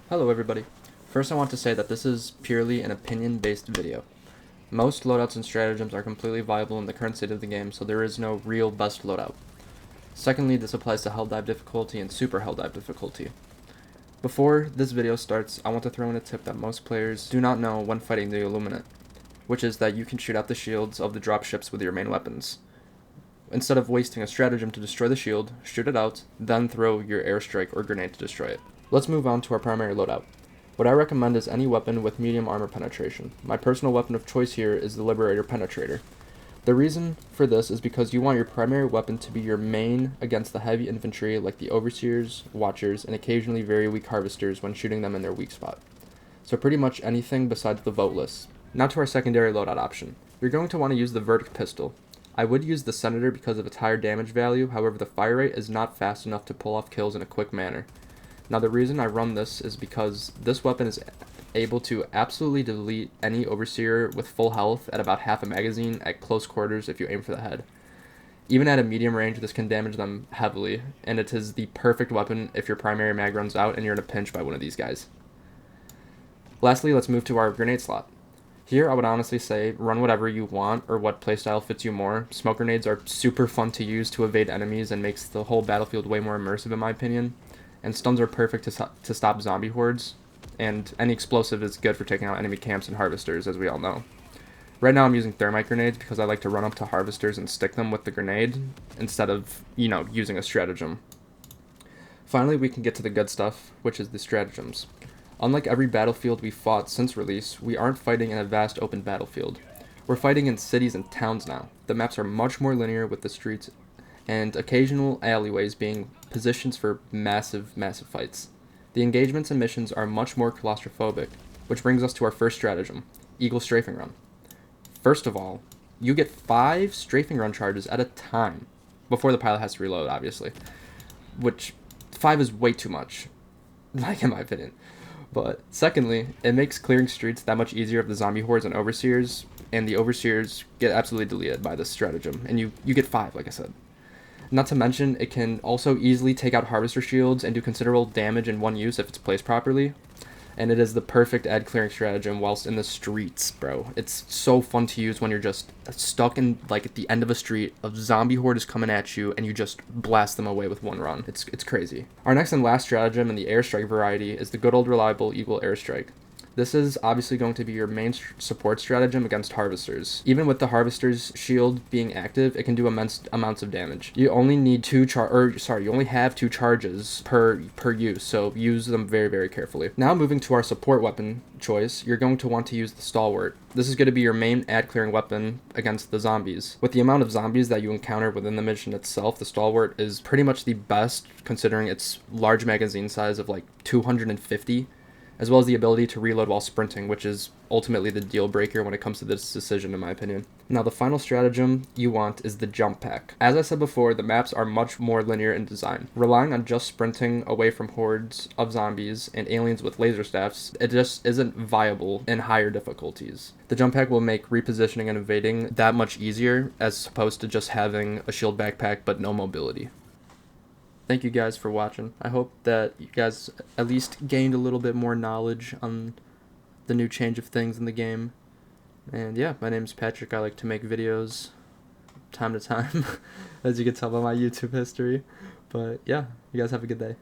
Hello everybody. First I want to say that this is purely an opinion-based video. Most loadouts and stratagems are completely viable in the current state of the game, so there is no real best loadout. Secondly, this applies to Helldive difficulty and Super Helldive difficulty. Before this video starts, I want to throw in a tip that most players do not know when fighting the Illuminate, which is that you can shoot out the shields of the dropships with your main weapons. Instead of wasting a stratagem to destroy the shield, shoot it out, then throw your airstrike or grenade to destroy it. Let's move on to our primary loadout. What I recommend is any weapon with medium armor penetration. My personal weapon of choice here is the Liberator penatrator. The reason for this is because you want your primary weapon to be your main against the heavy infantry like the overseers, watchers, and occasionally very weak harvesters when shooting them in their weak spot. So pretty much anything besides the voteless. Now to our secondary loadout option. You're going to want to use the verdict pistol. I would use the Senator because of its higher damage value, however the fire rate is not fast enough to pull off kills in a quick manner. Now the reason I run this is because this weapon is able to absolutely delete any overseer with full health at about half a magazine at close quarters if you aim for the head. Even at a medium range, this can damage them heavily, and it is the perfect weapon if your primary mag runs out and you're in a pinch by one of these guys. Lastly, let's move to our grenade slot. Here, I would honestly say run whatever you want or what playstyle fits you more. Smoke grenades are super fun to use to evade enemies and makes the whole battlefield way more immersive in my opinion. And stuns are perfect to stop zombie hordes, and any explosive is good for taking out enemy camps and harvesters, as we all know. Right now I'm using thermite grenades because I like to run up to harvesters and stick them with the grenade instead of, using a stratagem. Finally, we can get to the good stuff, which is the stratagems. Unlike every battlefield we fought since release, we aren't fighting in a vast open battlefield. We're fighting in cities and towns now. The maps are much more linear with the streets and occasional alleyways being positions for massive fights. The engagements and missions are much more claustrophobic, which brings us to our first stratagem, Eagle Strafing Run. First of all, you get 5 strafing run charges at a time, before the pilot has to reload, obviously, which 5 is way too much, like in my opinion. But secondly, it makes clearing streets that much easier of the zombie hordes and overseers, and the overseers get absolutely deleted by this stratagem, and you get 5, like I said. Not to mention, it can also easily take out harvester shields and do considerable damage in one use if it's placed properly. And it is the perfect ad clearing stratagem whilst in the streets, bro. It's so fun to use when you're just stuck in, at the end of a street, a zombie horde is coming at you, and you just blast them away with one run. It's crazy. Our next and last stratagem in the airstrike variety is the good old reliable Eagle airstrike. This is obviously going to be your main support stratagem against harvesters. Even with the harvester's shield being active, it can do immense amounts of damage. You only need you only have 2 charges per use, so use them very, very carefully. Now moving to our support weapon choice, you're going to want to use the stalwart. This is going to be your main ad clearing weapon against the zombies. With the amount of zombies that you encounter within the mission itself, the stalwart is pretty much the best considering its large magazine size of 250. As well as the ability to reload while sprinting, which is ultimately the deal breaker when it comes to this decision in my opinion. Now the final stratagem you want is the jump pack. As I said before, the maps are much more linear in design. Relying on just sprinting away from hordes of zombies and aliens with laser staffs, it just isn't viable in higher difficulties. The jump pack will make repositioning and evading that much easier as opposed to just having a shield backpack but no mobility. Thank you guys for watching. I hope that you guys at least gained a little bit more knowledge on the new change of things in the game. And yeah, my name's Patrick. I like to make videos time to time, as you can tell by my YouTube history. But yeah, you guys have a good day.